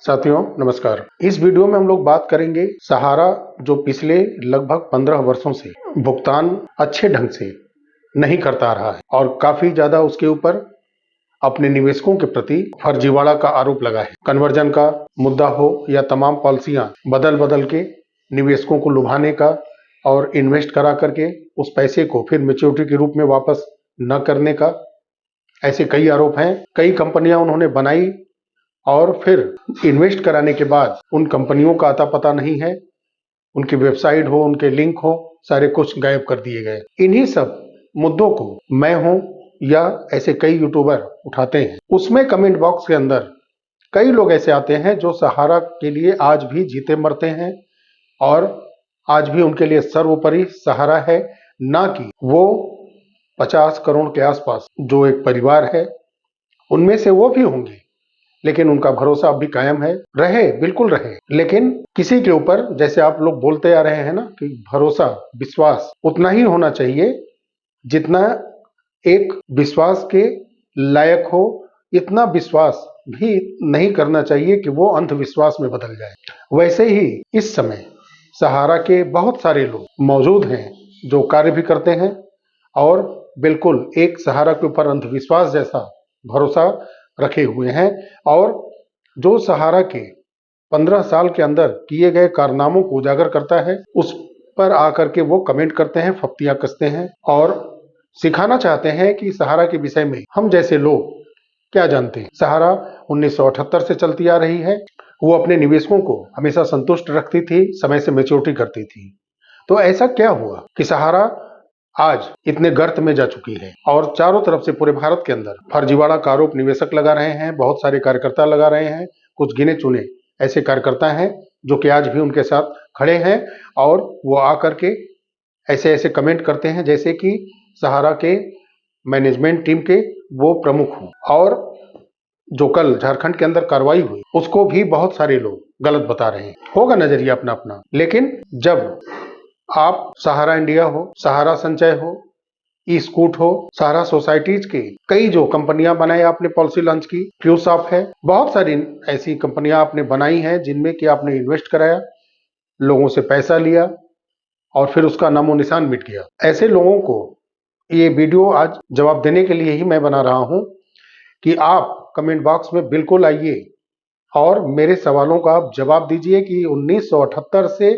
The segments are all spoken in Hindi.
साथियों नमस्कार। इस वीडियो में हम लोग बात करेंगे सहारा जो पिछले लगभग 15 वर्षों से भुगतान अच्छे ढंग से नहीं करता रहा है और काफी ज्यादा उसके ऊपर अपने निवेशकों के प्रति फर्जीवाड़ा का आरोप लगा है। कन्वर्जन का मुद्दा हो या तमाम पॉलिसियां बदल बदल के निवेशकों को लुभाने का और इन्वेस्ट करा करके उस पैसे को फिर मैच्योरिटी के रूप में वापस न करने का, ऐसे कई आरोप हैं। कई कंपनियां उन्होंने बनाई और फिर इन्वेस्ट कराने के बाद उन कंपनियों का अता पता नहीं है, उनकी वेबसाइट हो, उनके लिंक हो, सारे कुछ गायब कर दिए गए। इन्हीं सब मुद्दों को मैं हूं या ऐसे कई यूट्यूबर उठाते हैं। उसमें कमेंट बॉक्स के अंदर कई लोग ऐसे आते हैं जो सहारा के लिए आज भी जीते मरते हैं और आज भी उनके लिए सर्वोपरि सहारा है, ना कि वो 50 करोड़ के आसपास जो एक परिवार है उनमें से वो भी होंगे, लेकिन उनका भरोसा अब भी कायम है। रहे, बिल्कुल रहे, लेकिन किसी के ऊपर, जैसे आप लोग बोलते आ रहे हैं ना कि भरोसा विश्वास उतना ही होना चाहिए जितना एक विश्वास के लायक हो। इतना विश्वास भी नहीं करना चाहिए कि वो अंधविश्वास में बदल जाए। वैसे ही इस समय सहारा के बहुत सारे लोग मौजूद हैं जो कार्य भी करते हैं और बिल्कुल एक सहारा के ऊपर अंधविश्वास जैसा भरोसा रखे हुए हैं और जो सहारा के 15 साल के अंदर किए गए कारनामों को उजागर करता है, उस पर आकर के वो कमेंट करते हैं, फप्तियां कसते हैं और सिखाना चाहते हैं कि सहारा के विषय में हम जैसे लोग क्या जानते हैं। सहारा 1978 से चलती आ रही है। वो अपने निवेशकों को हमेशा संतुष्ट रखती थी, समय से मैच्योरिटी करती थी। तो ऐसा क्या हुआ कि सहारा आज इतने गर्त में जा चुकी है और चारों तरफ से पूरे भारत के अंदर फर्जीवाड़ा का आरोप निवेशक लगा रहे हैं, बहुत सारे कार्यकर्ता लगा रहे हैं। कुछ गिने चुने ऐसे कार्यकर्ता हैं जो कि आज भी उनके साथ खड़े हैं और वो आकर के ऐसे ऐसे कमेंट करते हैं जैसे कि सहारा के मैनेजमेंट टीम के वो प्रमुख हों। और जो कल झारखंड के अंदर कार्रवाई हुई उसको भी बहुत सारे लोग गलत बता रहे हैं। होगा नजरिया अपना अपना, लेकिन जब आप सहारा इंडिया हो, सहारा संचय हो, ई स्कूट हो, सहारा सोसाइटीज के कई जो कंपनियां बनाई आपने, पॉलिसी लॉन्च की, फ्यूसॉफ्ट है, बहुत सारी ऐसी कंपनियां आपने बनाई हैं जिनमें कि आपने इन्वेस्ट कराया, लोगों से पैसा लिया और फिर उसका नामो निशान मिट गया। ऐसे लोगों को ये वीडियो आज जवाब देने के लिए ही मैं बना रहा हूं कि आप कमेंट बॉक्स में बिल्कुल आइए और मेरे सवालों का आप जवाब दीजिए कि 1978 से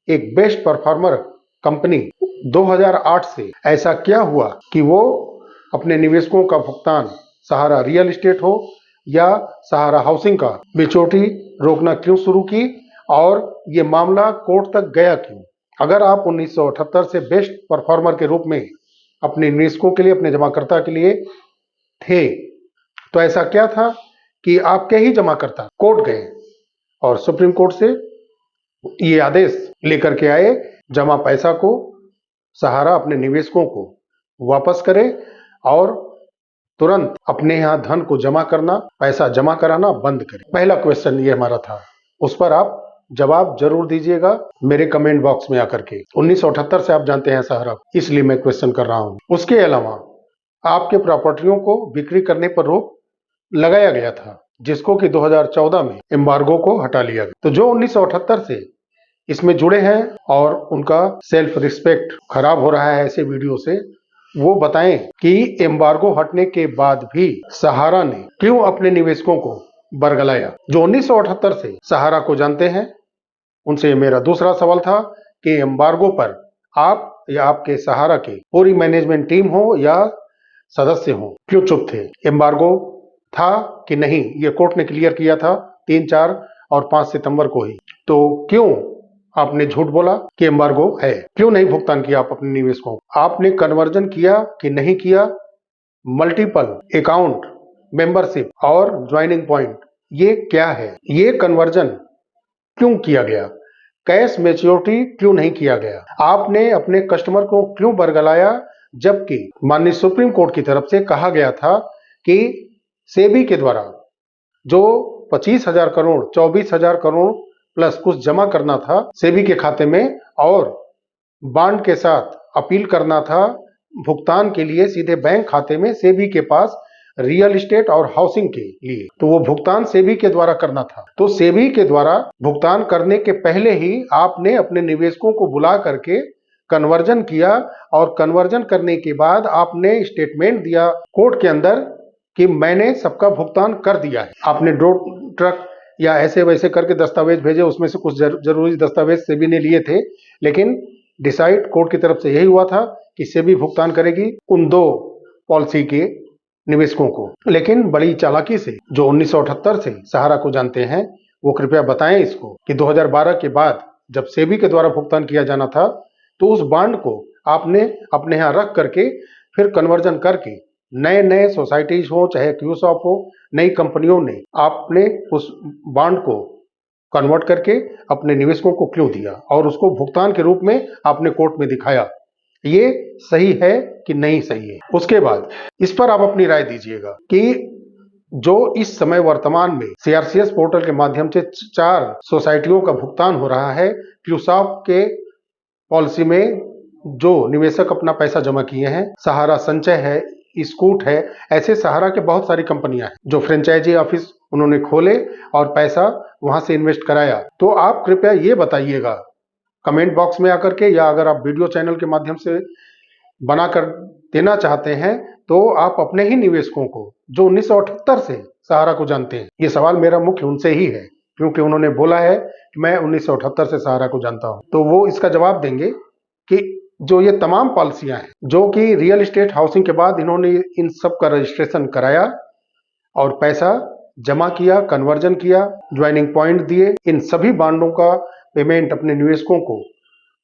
एक बेस्ट परफॉर्मर कंपनी 2008 से ऐसा क्या हुआ कि वो अपने निवेशकों का भुगतान, सहारा रियल एस्टेट हो या सहारा हाउसिंग का, मैच्योरिटी रोकना क्यों शुरू की और ये मामला कोर्ट तक गया क्यों। अगर आप 1978 से बेस्ट परफॉर्मर के रूप में अपने निवेशकों के लिए, अपने जमाकर्ता के लिए थे, तो ऐसा क्या था कि आपके ही जमाकर्ता कोर्ट गए और सुप्रीम कोर्ट से ये आदेश लेकर के आए, जमा पैसा को सहारा अपने निवेशकों को वापस करे और तुरंत अपने यहां धन को जमा करना, पैसा जमा कराना बंद करे। पहला क्वेश्चन ये हमारा था, उस पर आप जवाब जरूर दीजिएगा मेरे कमेंट बॉक्स में आकर के। 1978 से आप जानते हैं सहारा, इसलिए मैं क्वेश्चन कर रहा हूं। उसके अलावा आपके प्रॉपर्टियों को बिक्री करने पर रोक लगाया गया था, जिसको कि 2014 में एम्बार्गो को हटा लिया गया। तो जो 1978 से इसमें जुड़े हैं और उनका सेल्फ रिस्पेक्ट खराब हो रहा है ऐसे वीडियो से, वो बताएं कि एम्बार्गो हटने के बाद भी सहारा ने क्यों अपने निवेशकों को बरगलाया। जो 1978 से सहारा को जानते हैं उनसे मेरा दूसरा सवाल था कि एम्बार्गो पर आप या आपके सहारा के पूरी मैनेजमेंट टीम हो या सदस्य हो, क्यों चुप थे। एम्बार्गो था कि नहीं, ये कोर्ट ने क्लियर किया था 3, 4 और 5 सितंबर को ही। तो क्यों आपने झूठ बोला कि एम्बार्गो है, क्यों नहीं भुगतान किया आप अपने निवेशकों को। आपने कन्वर्जन किया कि नहीं किया, मल्टीपल अकाउंट मेंबरशिप और ज्वाइनिंग पॉइंट, ये क्या है, ये कन्वर्जन क्यों किया गया, कैश मैच्योरिटी क्यों नहीं किया गया, आपने अपने कस्टमर को क्यों बरगलाया, जबकि माननीय सुप्रीम कोर्ट की तरफ से कहा गया था कि सेबी के द्वारा जो 25,000 करोड़ 24,000 करोड़ प्लस कुछ जमा करना था सेबी के खाते में और बॉन्ड के साथ अपील करना था भुगतान के लिए सीधे बैंक खाते में सेबी के पास, रियल एस्टेट और हाउसिंग के लिए, तो वो भुगतान सेबी के द्वारा करना था। तो सेबी के द्वारा भुगतान करने के पहले ही आपने अपने निवेशकों को बुला करके कन्वर्जन किया, और कन्वर्जन करने के बाद आपने स्टेटमेंट दिया कोर्ट के अंदर कि मैंने सबका भुगतान कर दिया है। आपने ड्रॉप ट्रक या ऐसे वैसे करके दस्तावेज भेजे, उसमें से कुछ जरूरी दस्तावेज सेबी ने लिए थे, लेकिन डिसाइड कोर्ट की तरफ से यही हुआ था कि सेबी भुगतान करेगी उन 2 पॉलिसी के निवेशकों को। लेकिन बड़ी चालाकी से जो 1978 से सहारा को जानते हैं वो कृपया बताएं इसको कि 2012 के बाद जब सेबी के द्वारा भुगतान किया जाना था, तो उस बॉन्ड को आपने अपने यहाँ रख करके फिर कन्वर्जन करके नए सोसाइटीज हो चाहे क्यूसॉप हो, नई कंपनियों ने आपने उस बॉन्ड को कन्वर्ट करके अपने निवेशकों को क्यों दिया और उसको भुगतान के रूप में आपने कोर्ट में दिखाया। ये सही है कि नहीं सही है? उसके बाद इस पर आप अपनी राय दीजिएगा कि जो इस समय वर्तमान में सीआरसीएस पोर्टल के माध्यम से 4 सोसाइटियों का भुगतान हो रहा है, क्यूसॉप के पॉलिसी में जो निवेशक अपना पैसा जमा किए हैं, सहारा संचय है, स्कूट है, ऐसे सहारा के बहुत सारी कंपनियां हैं जो फ्रेंचाइजी ऑफिस उन्होंने खोले और पैसा वहां से इन्वेस्ट कराया। तो आप कृपया ये बताइएगा कमेंट बॉक्स में आकर के, या अगर आप वीडियो चैनल के माध्यम से बनाकर देना चाहते हैं तो आप अपने ही निवेशकों को जो 1978 से सहारा को जानते हैं, ये सवाल मेरा मुख्य उनसे ही है क्योंकि उन्होंने बोला है कि मैं 1978 से सहारा को जानता हूं, तो वो इसका जवाब देंगे कि जो ये तमाम पॉलिसियां हैं जो कि रियल एस्टेट हाउसिंग के बाद इन्होंने इन सब का रजिस्ट्रेशन कराया और पैसा जमा किया, कन्वर्जन किया, ज्वाइनिंग पॉइंट दिए, इन सभी बॉन्डों का पेमेंट अपने निवेशकों को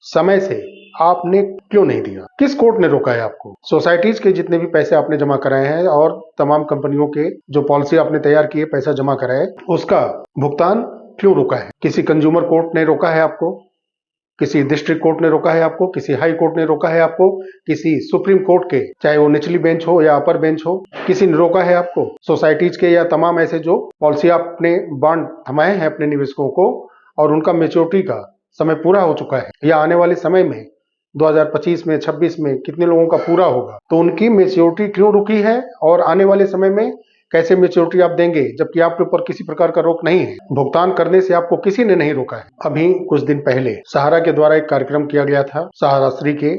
समय से आपने क्यों नहीं दिया? किस कोर्ट ने रोका है आपको? सोसाइटीज के जितने भी पैसे आपने जमा कराए हैं और तमाम कंपनियों के जो पॉलिसी आपने तैयार किए, पैसा जमा कराए, उसका भुगतान क्यों रोका है? किसी कंज्यूमर कोर्ट ने रोका है आपको, किसी डिस्ट्रिक्ट कोर्ट ने रोका है आपको, किसी हाई कोर्ट ने रोका है आपको, किसी सुप्रीम कोर्ट के चाहे वो निचली बेंच हो या अपर बेंच हो, किसी ने रोका है आपको? सोसाइटीज के या तमाम ऐसे जो पॉलिसी आपने बॉन्ड थमाए हैं अपने निवेशकों को और उनका मेच्योरिटी का समय पूरा हो चुका है या आने वाले समय में 2025 में 26 में कितने लोगों का पूरा होगा, तो उनकी मेच्योरिटी क्यों रुकी है और आने वाले समय में कैसे मेच्योरिटी आप देंगे जबकि आपके ऊपर किसी प्रकार का रोक नहीं है? भुगतान करने से आपको किसी ने नहीं रोका है। अभी कुछ दिन पहले सहारा के द्वारा एक कार्यक्रम किया गया था सहारा श्री के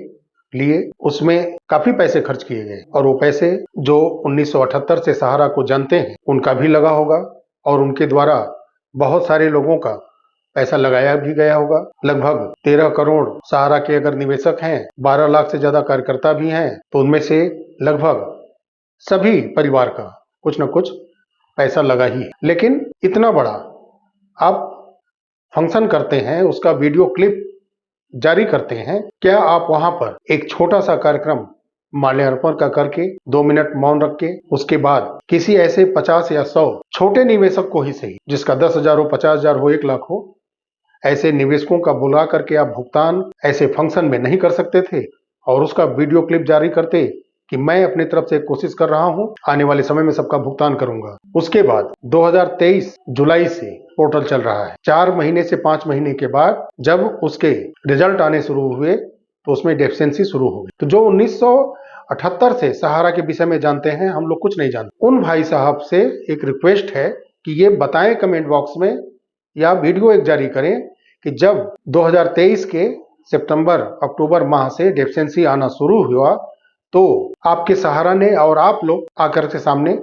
लिए, उसमें काफी पैसे खर्च किए गए और वो पैसे जो 1978 से सहारा को जानते हैं उनका भी लगा होगा और उनके द्वारा बहुत सारे लोगों का पैसा लगाया भी गया होगा। लगभग 13 करोड़ सहारा के अगर निवेशक हैं, 12 लाख से ज्यादा कार्यकर्ता भी हैं, तो उनमें से लगभग सभी परिवार का कुछ न कुछ पैसा लगा ही है। लेकिन इतना बड़ा आप फंक्शन करते हैं, उसका वीडियो क्लिप जारी करते हैं, क्या आप वहां पर एक छोटा सा कार्यक्रम माल्यार्पण का करके 2 मिनट मौन रख के उसके बाद किसी ऐसे 50 या 100 छोटे निवेशक को ही सही, जिसका 10,000 हो, 50,000 हो, 1 लाख हो, ऐसे निवेशकों का बुला करके आप भुगतान ऐसे फंक्शन में नहीं कर सकते थे और उसका वीडियो क्लिप जारी करते कि मैं अपनी तरफ से कोशिश कर रहा हूं, आने वाले समय में सबका भुगतान करूंगा। उसके बाद 2023 जुलाई से पोर्टल चल रहा है। 4 महीने से 5 महीने के बाद जब उसके रिजल्ट आने शुरू हुए तो उसमें डेफिशिएंसी शुरू हो गई। तो जो 1978 से सहारा के विषय में जानते हैं, हम लोग कुछ नहीं जानते, उन भाई साहब से एक रिक्वेस्ट है कि ये बताएं कमेंट बॉक्स में या वीडियो एक जारी करें कि जब 2023 के सितंबर अक्टूबर माह से डेफिशिएंसी आना शुरू हुआ तो आपके सहारा ने और आप लोग आकर के सामने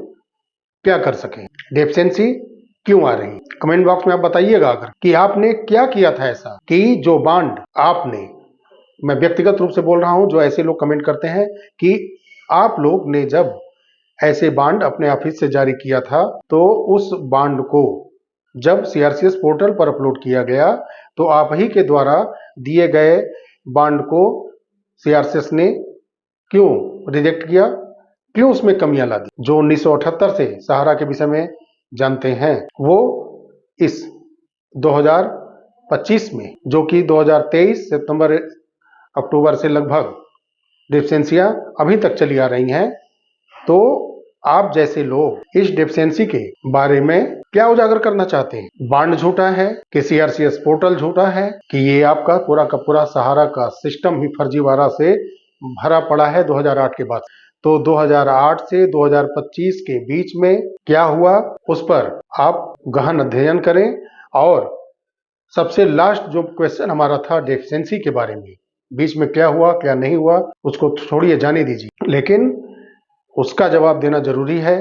क्या कर सके, डेफिशिएंसी क्यों आ रही? कमेंट बॉक्स में आप बताइएगा अगर कि आपने क्या किया था ऐसा कि जो बॉन्ड आपने, मैं व्यक्तिगत रूप से बोल रहा हूं, जो ऐसे लोग कमेंट करते हैं कि आप लोग ने जब ऐसे बॉन्ड अपने ऑफिस से जारी किया था तो उस बॉन्ड को जब सीआरसीएस पोर्टल पर अपलोड किया गया तो आप ही के द्वारा दिए गए बॉन्ड को सीआरसीएस ने क्यों रिजेक्ट किया, क्यों उसमें कमियां ला दी? जो 1978 से सहारा के विषय में जानते हैं वो इस 2025 में, जो कि 2023 सितंबर अक्टूबर से लगभग डेफिशिएंसियां अभी तक चली आ रही हैं, तो आप जैसे लोग इस डेफिशिएंसी के बारे में क्या उजागर करना चाहते हैं? बॉन्ड झूठा है कि सीआरसीएस पोर्टल झूठा है कि ये आपका पूरा का पूरा सहारा का सिस्टम ही फर्जीवाड़ा से भरा पड़ा है 2008 के बाद? तो 2008 से 2025 के बीच में क्या हुआ उस पर आप गहन अध्ययन करें। और सबसे लास्ट जो क्वेश्चन हमारा था डेफिशिएंसी के बारे में, बीच में क्या हुआ क्या नहीं हुआ उसको छोड़िए, जाने दीजिए, लेकिन उसका जवाब देना जरूरी है,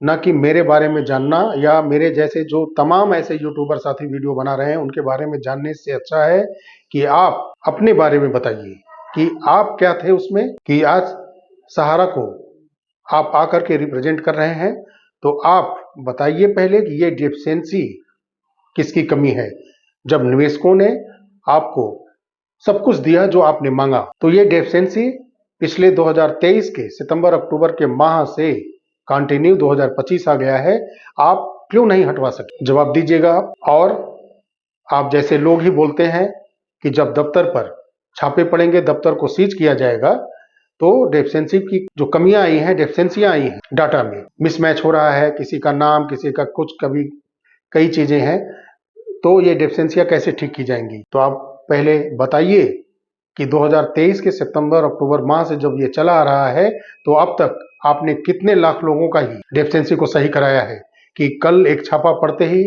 ना कि मेरे बारे में जानना या मेरे जैसे जो तमाम ऐसे यूट्यूबर साथी वीडियो बना रहे हैं उनके बारे में जानने से अच्छा है कि आप अपने बारे में बताइए कि आप क्या थे उसमें, कि आज सहारा को आप आकर के रिप्रेजेंट कर रहे हैं। तो आप बताइए पहले कि ये डेफिशिएंसी किसकी कमी है। जब निवेशकों ने आपको सब कुछ दिया जो आपने मांगा, तो ये डेफिशिएंसी पिछले 2023 के सितंबर अक्टूबर के माह से कंटिन्यू 2025 आ गया है, आप क्यों नहीं हटवा सके? जवाब दीजिएगा आप। और आप जैसे लोग ही बोलते हैं कि जब दफ्तर पर छापे पड़ेंगे, दफ्तर को सीज किया जाएगा, तो डेफिशिएंसी की जो कमियां आई हैं, डेफिशिएंसियां आई हैं, डाटा में मिसमैच हो रहा है, किसी का नाम, किसी का कुछ, कभी कई चीजें हैं, तो ये डेफिशिएंसियां कैसे ठीक की जाएंगी? तो आप पहले बताइए कि 2023 के सितंबर अक्टूबर माह से जब ये चला आ रहा है तो अब तक आपने कितने लाख लोगों का ही डेफिशिएंसी को सही कराया है, कि कल एक छापा पढ़ते ही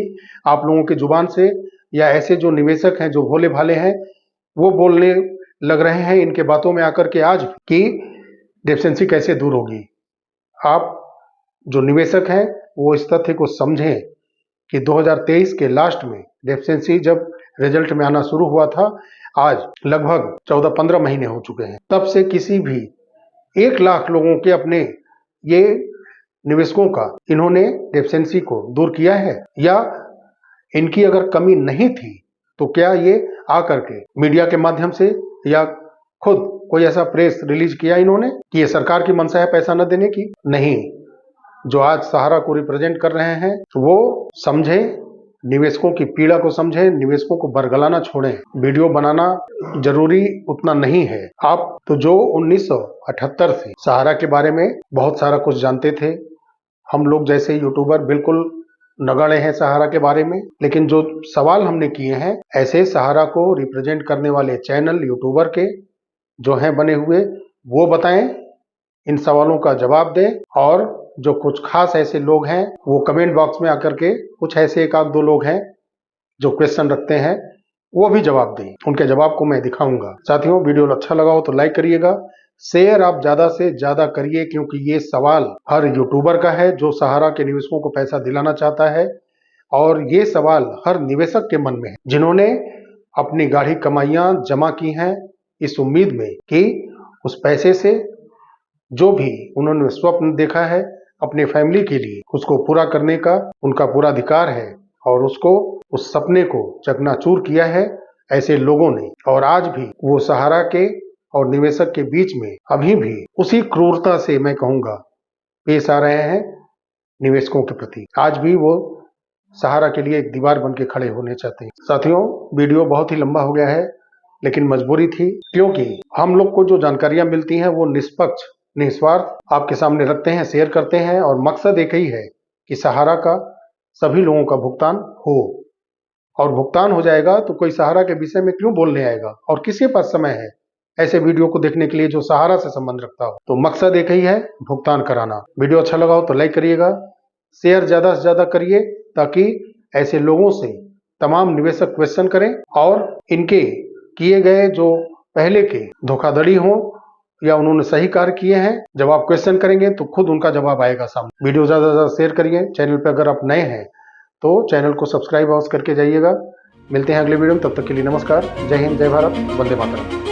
आप लोगों की जुबान से या ऐसे जो निवेशक हैं जो भोले भाले हैं वो बोलने लग रहे हैं इनके बातों में आकर के आज कि डेफिशिएंसी कैसे दूर होगी। आप जो निवेशक हैं वो इस तथ्य को समझें कि 2023 के लास्ट में डेफिशिएंसी जब रिजल्ट में आना शुरू हुआ था, आज लगभग 14-15 महीने हो चुके हैं, तब से किसी भी 1 लाख लोगों के अपने ये निवेशकों का इन्होंने डेफिशिएंसी को दूर किया है? या इनकी अगर कमी नहीं थी तो क्या ये आकर के मीडिया के माध्यम से या खुद कोई ऐसा प्रेस रिलीज किया इन्होंने कि ये सरकार की मंशा है पैसा न देने की? नहीं। जो आज सहारा को रिप्रेजेंट कर रहे हैं वो समझें, निवेशकों की पीड़ा को समझें, निवेशकों को बरगलाना छोड़ें। वीडियो बनाना जरूरी उतना नहीं है। आप तो जो 1978 से सहारा के बारे में बहुत सारा कुछ जानते थे, हम लोग जैसे यूट्यूबर बिल्कुल नगाड़े हैं सहारा के बारे में, लेकिन जो सवाल हमने किए हैं ऐसे सहारा को रिप्रेजेंट करने वाले चैनल यूट्यूबर के जो हैं बने हुए, वो बताएं, इन सवालों का जवाब दें। और जो कुछ खास ऐसे लोग हैं वो कमेंट बॉक्स में आकर के, कुछ ऐसे 1-2 लोग हैं जो क्वेश्चन रखते हैं, वो भी जवाब दें। उनके जवाब को मैं दिखाऊंगा। साथियों, वीडियो अच्छा लगा हो तो लाइक करिएगा, शेयर आप ज्यादा से ज्यादा करिए, क्योंकि ये सवाल हर यूट्यूबर का है जो सहारा के निवेशकों को पैसा दिलाना चाहता है। और ये सवाल हर निवेशक के मन में है जिन्होंने अपनी गाढ़ी कमाइयां जमा की हैं इस उम्मीद में कि उस पैसे से जो भी उन्होंने स्वप्न देखा है अपने फैमिली के लिए, उसको पूरा करने का उनका पूरा अधिकार है। और उसको, उस सपने को चकनाचूर किया है ऐसे लोगों ने। और आज भी वो सहारा के और निवेशक के बीच में अभी भी उसी क्रूरता से मैं कहूंगा पेश आ रहे हैं निवेशकों के प्रति। आज भी वो सहारा के लिए एक दीवार बन के खड़े होने चाहते हैं। साथियों, वीडियो बहुत ही लंबा हो गया है, लेकिन मजबूरी थी, क्योंकि हम लोग को जो जानकारियां मिलती हैं वो निष्पक्ष निस्वार्थ आपके सामने रखते हैं, शेयर करते हैं। और मकसद एक ही है कि सहारा का सभी लोगों का भुगतान हो। और भुगतान हो जाएगा तो कोई सहारा के विषय में क्यों बोलने आएगा, और किसके पास समय है ऐसे वीडियो को देखने के लिए जो सहारा से संबंध रखता हो। तो मकसद एक ही है, भुगतान कराना। वीडियो अच्छा लगा हो तो लाइक करिएगा, शेयर ज्यादा से ज्यादा करिए, ताकि ऐसे लोगों से तमाम निवेशक क्वेश्चन करें और इनके किए गए जो पहले के धोखाधड़ी हो या उन्होंने सही कार्य किए हैं, जब आप क्वेश्चन करेंगे तो खुद उनका जवाब आएगा सामने। वीडियो ज्यादा से ज्यादा शेयर करिए। चैनल पे अगर आप नए हैं तो चैनल को सब्सक्राइब अवश्य करके जाइएगा। मिलते हैं अगले वीडियो में, तब तक के लिए नमस्कार। जय हिंद, जय भारत, वंदे मातरम।